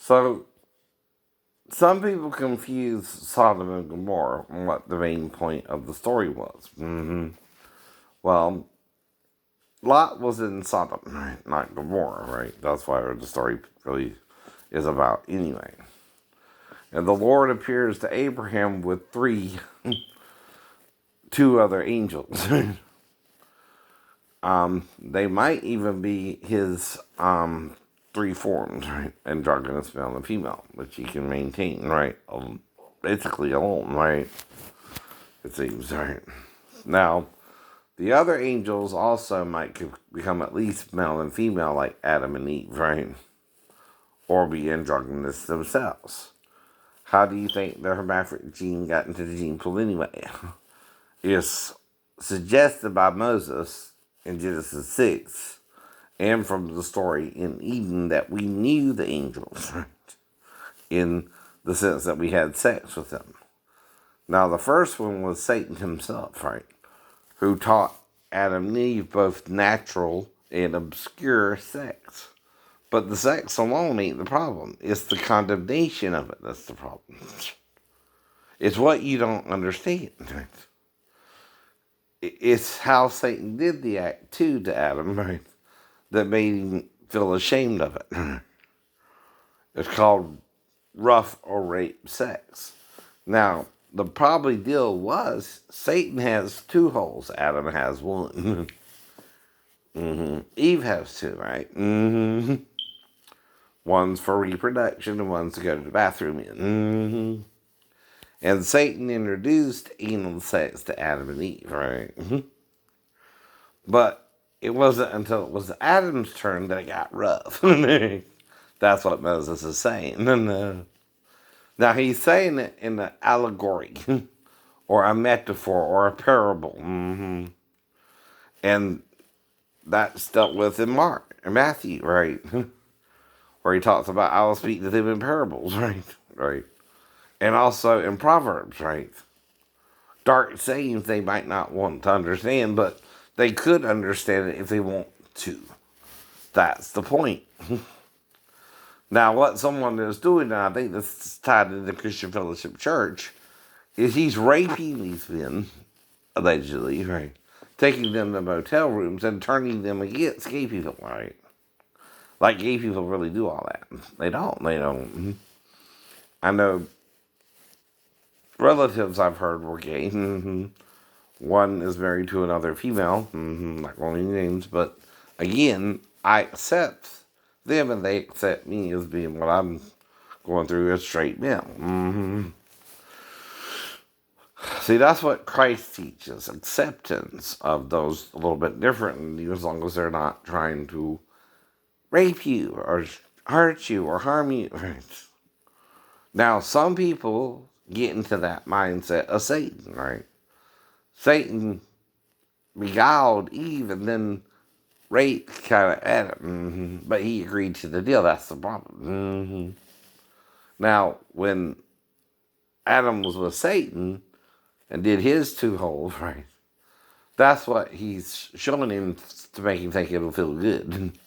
So, some people confuse Sodom and Gomorrah on what the main point of the story was. Well, Lot was in Sodom, right? Not Gomorrah, right? That's why the story really is about anyway. And the Lord appears to Abraham with two other angels. They might even be his three forms, right? Androgynous male and female, which he can maintain, right? Basically alone, right? It seems, right? Now, the other angels also might become at least male and female, like Adam and Eve, right? Or be androgynous themselves. How do you think the hermaphrodite gene got into the gene pool anyway? It's suggested by Moses in Genesis 6 and from the story in Eden that we knew the angels, right? In the sense that we had sex with them. Now, the first one was Satan himself, right? Who taught Adam and Eve both natural and obscure sex. But the sex alone ain't the problem. It's the condemnation of it that's the problem. It's what you don't understand. It's how Satan did the act too to Adam, right? That made him feel ashamed of it. It's called rough or rape sex. Now, the probably deal was Satan has two holes, Adam has one. Eve has two, right? One's for reproduction and one's to go to the bathroom in. And Satan introduced anal sex to Adam and Eve, right? But it wasn't until it was Adam's turn that it got rough. That's what Moses is saying. Now he's saying it in an allegory, or a metaphor, or a parable. And that's dealt with in Mark and Matthew, right? Where he talks about, I will speak to them in parables, right? Right. And also in Proverbs, right? Dark sayings they might not want to understand, but they could understand it if they want to. That's the point. Now, what someone is doing, and I think this is tied to the Christian Fellowship Church, is he's raping these men, allegedly, right? Taking them to motel rooms and turning them against gay people, right? Like gay people really do all that. They don't. I know relatives I've heard were gay. One is married to another female. Not going to names, but again, I accept them and they accept me as being what I'm going through as straight male. See, that's what Christ teaches, acceptance of those a little bit differently, as long as they're not trying to rape you or hurt you or harm you. Now, some people get into that mindset of Satan, right? Satan beguiled Eve and then raped kind of Adam, but he agreed to the deal. That's the problem. Now, when Adam was with Satan and did his two holes, right? That's what he's showing him to make him think it'll feel good.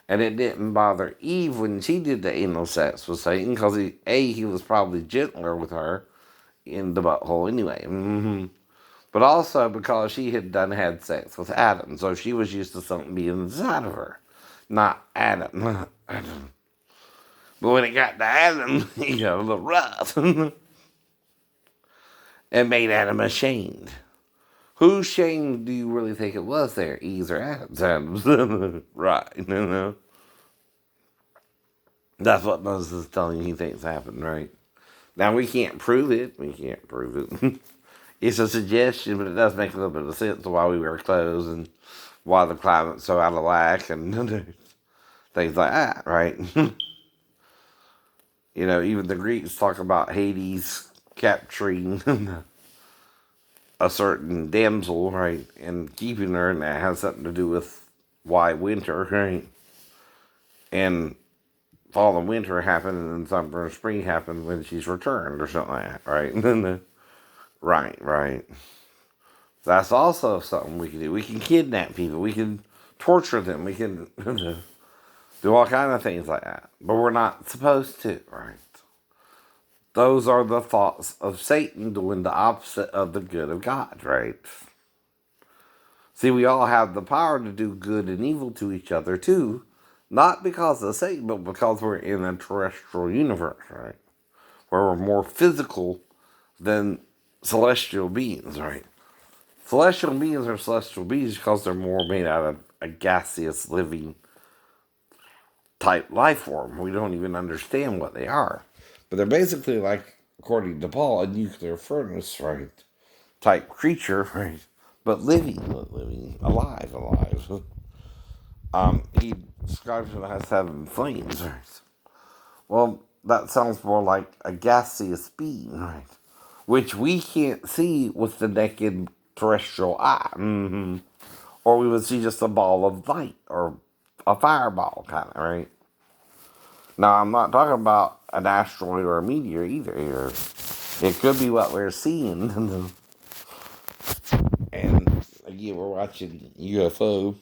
And it didn't bother Eve when she did the anal sex with Satan, because he was probably gentler with her in the butthole anyway. But also because she had sex with Adam, so she was used to something being inside of her, not Adam. But when it got to Adam, he got a little rough. And made Adam ashamed. Whose shame do you really think it was there? Eve's or Adam's? Adam's. Right. That's what Moses is telling you he thinks happened, right? Now, we can't prove it. It's a suggestion, but it does make a little bit of sense of why we wear clothes and why the climate's so out of whack and things like that, right? Even the Greeks talk about Hades capturing a certain damsel, right, and keeping her, and that has something to do with why winter, right? And fall and winter happened, and then summer and spring happened when she's returned, or something like that, right? Right. That's also something we can do. We can kidnap people. We can torture them. We can do all kind of things like that. But we're not supposed to, right? Those are the thoughts of Satan doing the opposite of the good of God, right? See, we all have the power to do good and evil to each other too, not because of Satan, but because we're in a terrestrial universe, right? Where we're more physical than celestial beings, right? Celestial beings are celestial beings because they're more made out of a gaseous living type life form. We don't even understand what they are. But they're basically like, according to Paul, a nuclear furnace, right? Type creature, right? But living, alive. He describes it as having flames, right? Well, that sounds more like a gaseous being, right? Which we can't see with the naked terrestrial eye. Or we would see just a ball of light or a fireball, kind of, right? Now, I'm not talking about an asteroid or a meteor either here. It could be what we're seeing. And again, we're watching UFO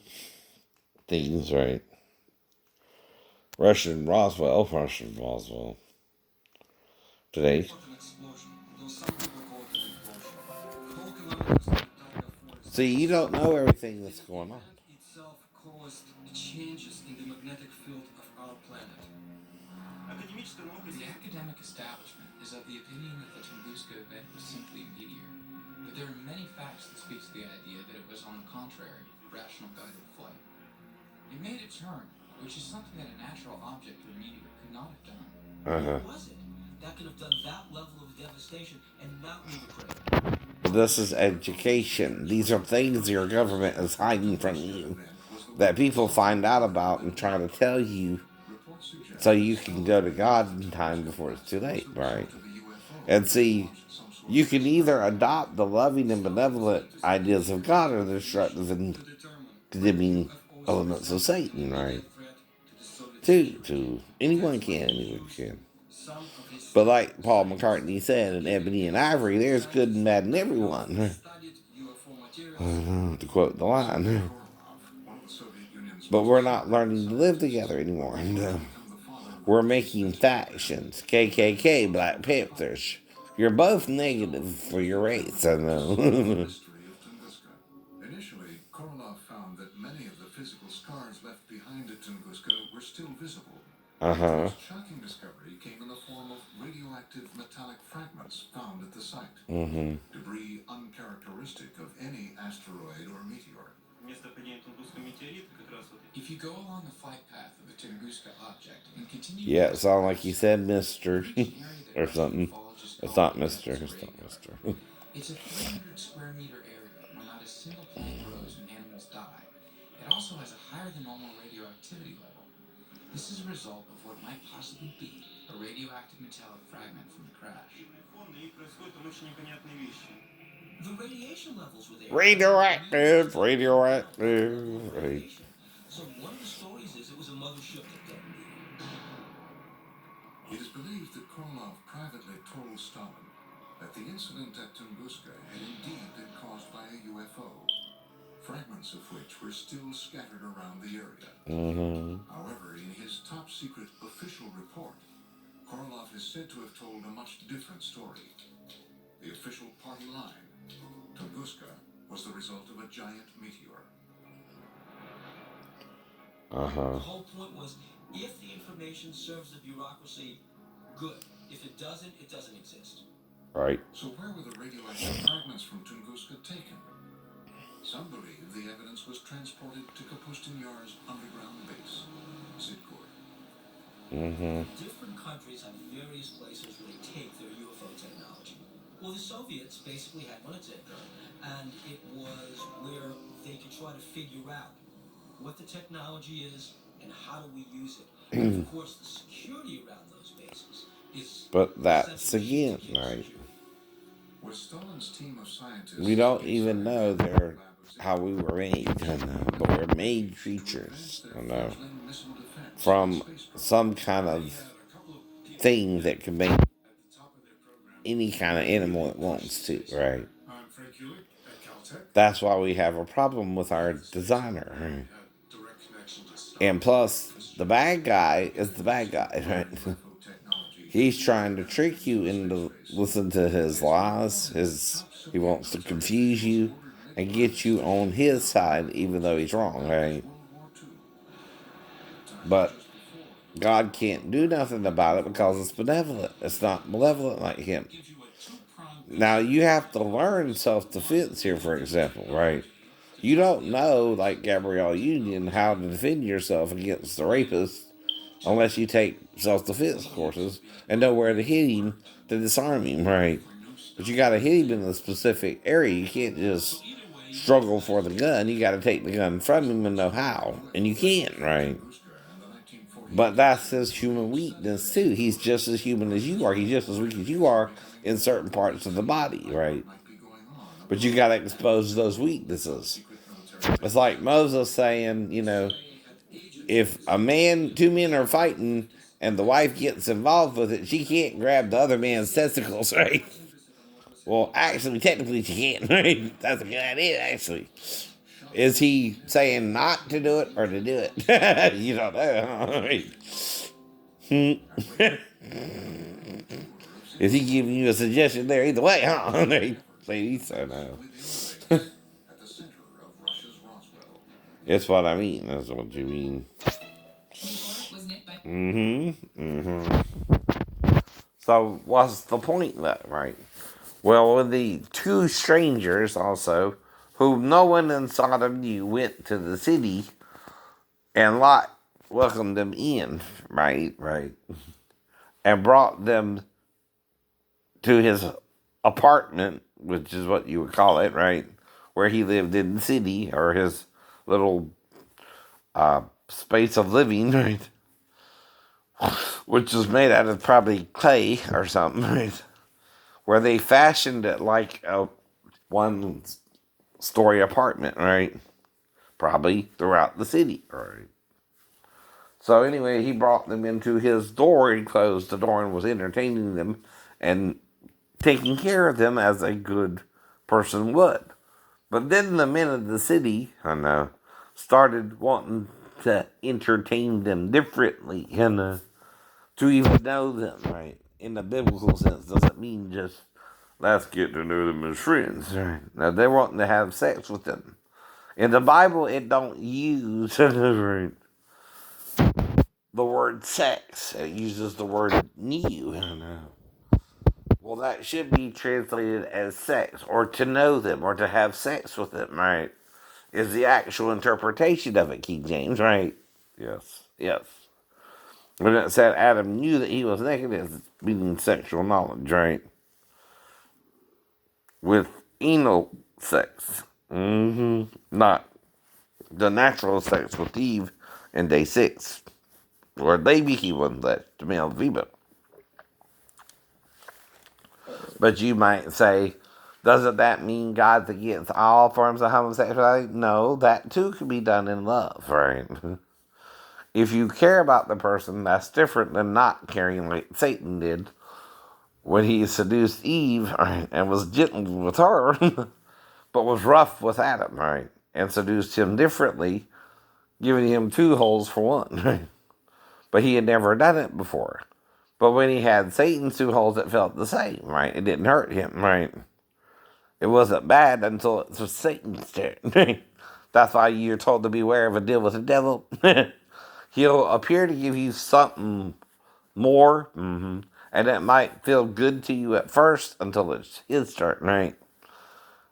things, right? Russian Roswell today. See, you don't know everything that's going on. Itself caused changes in the magnetic field of our planet. The academic establishment is of the opinion that the Tunguska event was simply a meteor, but there are many facts that speak to the idea that it was, on the contrary, rational guided flight. It made a turn, which is something that a natural object or meteor could not have done. What was it that could have done that level of devastation and not leave a crater? This is education. These are things your government is hiding from you that people find out about and try to tell you so you can go to God in time before it's too late, right? And see, you can either adopt the loving and benevolent ideas of God or the destructive and condemning elements of Satan, right? To anyone can. But like Paul McCartney said in Ebony and Ivory, there's good and bad in everyone. To quote the line. But we're not learning to live together anymore. We're making factions. KKK, Black Panthers. You're both negative for your race, I know. Initially, Korolev found that many of the physical scars left behind at Tunguska were still visible. The most shocking discovery came in the form of radioactive metallic fragments found at the site. Debris uncharacteristic of any asteroid or meteor. If you go along the flight path of the Tunguska object and continue... Yeah, it sounded like you said Mr. or something. It's not Mr. It's not Mr. It's a 300 square meter area where not a single plant grows and animals die. It also has a higher than normal radioactivity level. This is a result of what might possibly be a radioactive metallic fragment from the crash. The radiation levels were there. Radioactive. Right. So one of the stories is it was a mothership that detonated. It is believed that Korolev privately told Stalin that the incident at Tunguska had indeed been caused by a UFO, fragments of which were still scattered around the area. However, in his top secret official report, Korolev is said to have told a much different story. The official party line, Tunguska was the result of a giant meteor. The whole point was, if the information serves the bureaucracy, good. If it doesn't exist. Right. So where were the radioactive fragments from Tunguska taken? Some believe the evidence was transported to Kapustin Yar's underground base, Sidgor. Different countries have various places where they take their UFO technology. Well, the Soviets basically had one at Sidgor, and it was where they could try to figure out what the technology is and how do we use it. And of course, the security around those bases is... But that's again, right? We don't even know they're how we were made, I know, but we're made creatures, I know, from some kind of thing that can make any kind of animal it wants to, right? That's why we have a problem with our designer. And plus, the bad guy is the bad guy, right? He's trying to trick you into listen to his lies. He wants to confuse you and get you on his side, even though he's wrong, right? But God can't do nothing about it because it's benevolent. It's not malevolent like him. Now, you have to learn self-defense here, for example, right? You don't know, like Gabrielle Union, how to defend yourself against the rapist unless you take self-defense courses and know where to hit him to disarm him, right? But you got to hit him in a specific area. You can't just struggle for the gun. You got to take the gun from him and know how. And you can't, right? But that's his human weakness too. He's just as human as you are. He's just as weak as you are in certain parts of the body, right? But you got to expose those weaknesses. It's like Moses saying, if two men are fighting and the wife gets involved with it, she can't grab the other man's testicles, right? Well, actually, technically, she can't, right? That's a good idea, actually. Is he saying not to do it or to do it? You don't know, right? Is he giving you a suggestion there? Either way, huh? Ladies, I know. That's what I mean. That's what you mean. So, what's the point of that, right? Well, when the two strangers also, whom no one in Sodom knew, went to the city, and Lot welcomed them in, right, and brought them to his apartment, which is what you would call it, right, where he lived in the city, or his little space of living, right, which was made out of probably clay or something, right, where they fashioned it like a one-story apartment, right, probably throughout the city, right. So anyway, he brought them into his door. He closed the door and was entertaining them and taking care of them as a good person would. But then the men of the city, started wanting to entertain them differently and to even know them, right? In the biblical sense, doesn't mean just let's get to know them as friends, right? Now they're wanting to have sex with them. In the Bible, it don't use right, the word sex. It uses the word new. Well, that should be translated as sex, or to know them, or to have sex with them, right? Is the actual interpretation of it, King James, right? Yes. When it said Adam knew that he was naked, it's meaning sexual knowledge, right? With anal sex. Not the natural sex with Eve in day 6. Where they became one flesh, the male and female. But you might say, doesn't that mean God's against all forms of homosexuality? No, that too can be done in love, right? If you care about the person, that's different than not caring like Satan did when he seduced Eve, right, and was gentle with her, but was rough with Adam, right, and seduced him differently, giving him 2 holes for one, right? But he had never done it before. But when he had Satan's 2 holes, it felt the same, right? It didn't hurt him, right? It wasn't bad until it was Satan's turn. That's why you're told to beware of a deal with the devil. He'll appear to give you something more, and it might feel good to you at first until it's his turn, right?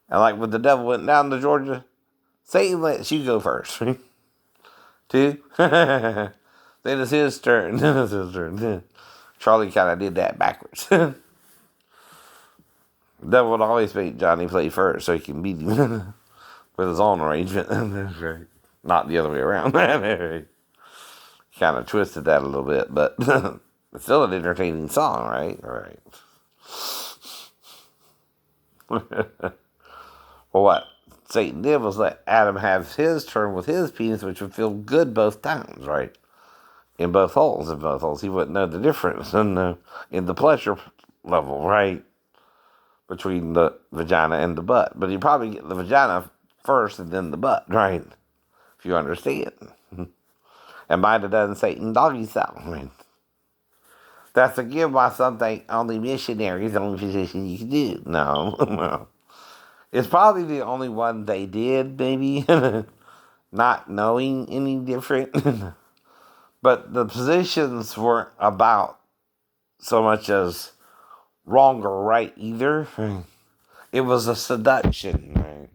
And like when the devil went down to Georgia, Satan lets you go first, too. Then it's his turn. Then it's his turn. Charlie kind of did that backwards. The devil would always make Johnny play first so he can beat him with his own arrangement. Not the other way around. Kind of twisted that a little bit, but it's still an entertaining song, right? Well, what Satan did was let Adam have his turn with his penis, which would feel good both times, right? In both holes. He wouldn't know the difference in the pleasure level, right? Between the vagina and the butt. But he'd probably get the vagina first and then the butt, right? If you understand. and might have done Satan doggy style. I mean, that's again why some think only missionaries, the only position you can do. No, no. It's probably the only one they did, maybe, not knowing any different. But the positions weren't about so much as wrong or right either. It was a seduction, right?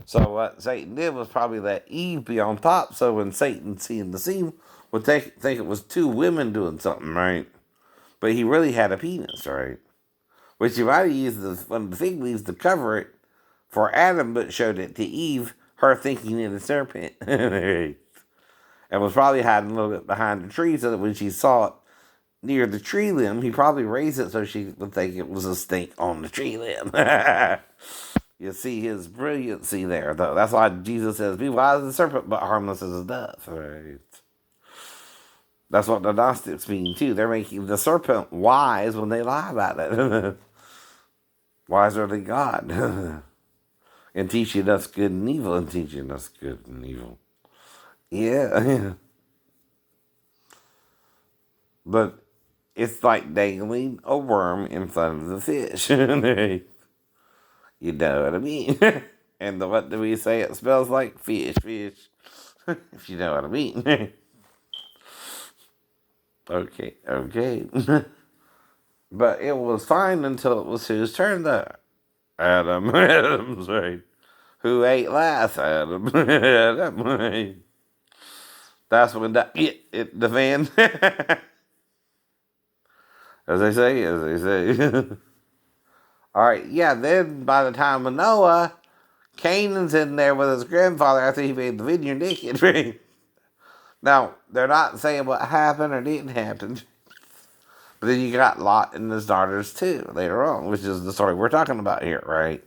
So what Satan did was probably let Eve be on top, so when Satan seeing the scene would think it was two women doing something, right? But he really had a penis, right? Which he might have used one of the fig leaves to cover it for Adam, but showed it to Eve, her thinking it a serpent. And was probably hiding a little bit behind the tree so that when she saw it near the tree limb, he probably raised it so she would think it was a snake on the tree limb. You see his brilliancy there, though. That's why Jesus says, "Be wise as a serpent, but harmless as a dove." Right? That's what the Gnostics mean, too. They're making the serpent wise when they lie about it. Wiser than God. And teaching us good and evil, and teaching us good and evil. Yeah. But it's like dangling a worm in front of the fish. You know what I mean? And what do we say it smells like? Fish, fish. If you know what I mean. Okay, okay. But it was fine until it was whose turn though? Adam. Adam's right. Who ate last? Adam. Adam. Right. That's when the van. As they say. All right, yeah, then by the time of Noah, Canaan's in there with his grandfather after he made the vineyard naked. Right? Now, they're not saying what happened or didn't happen. But then you got Lot and his daughters too later on, which is the story we're talking about here, right?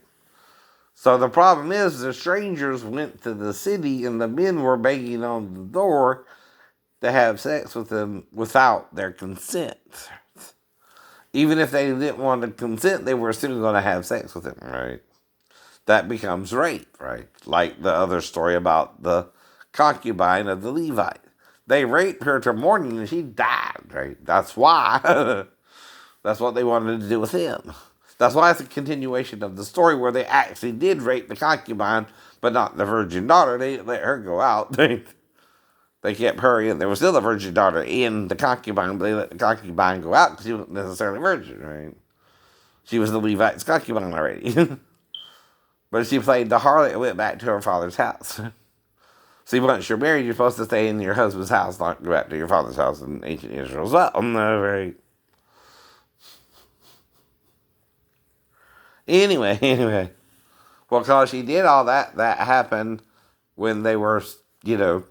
So the problem is the strangers went to the city and the men were banging on the door to have sex with them without their consent. Even if they didn't want to consent, they were still going to have sex with him, right? That becomes rape, right? Like the other story about the concubine of the Levite. They raped her till morning and she died, right? That's why. That's what they wanted to do with him. That's why it's a continuation of the story where they actually did rape the concubine, but not the virgin daughter. They didn't let her go out. They kept her in. There was still a virgin daughter in the concubine, but they let the concubine go out because she wasn't necessarily virgin, right? She was the Levite's concubine already. But she played the harlot and went back to her father's house. See, once you're married, you're supposed to stay in your husband's house, not go back to your father's house in ancient Israel as well. No, right? Anyway. Well, because she did all that, that happened when they were, you know,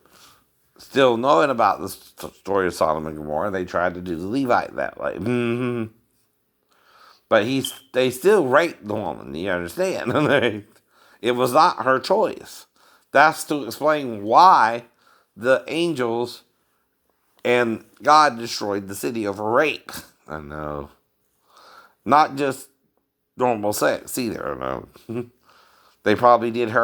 still knowing about the story of Sodom and Gomorrah. They tried to do the Levite that way. Mm-hmm. But they still raped the woman, you understand? It was not her choice. That's to explain why the angels and God destroyed the city over rape. I know. Not just normal sex either, I know. They probably did her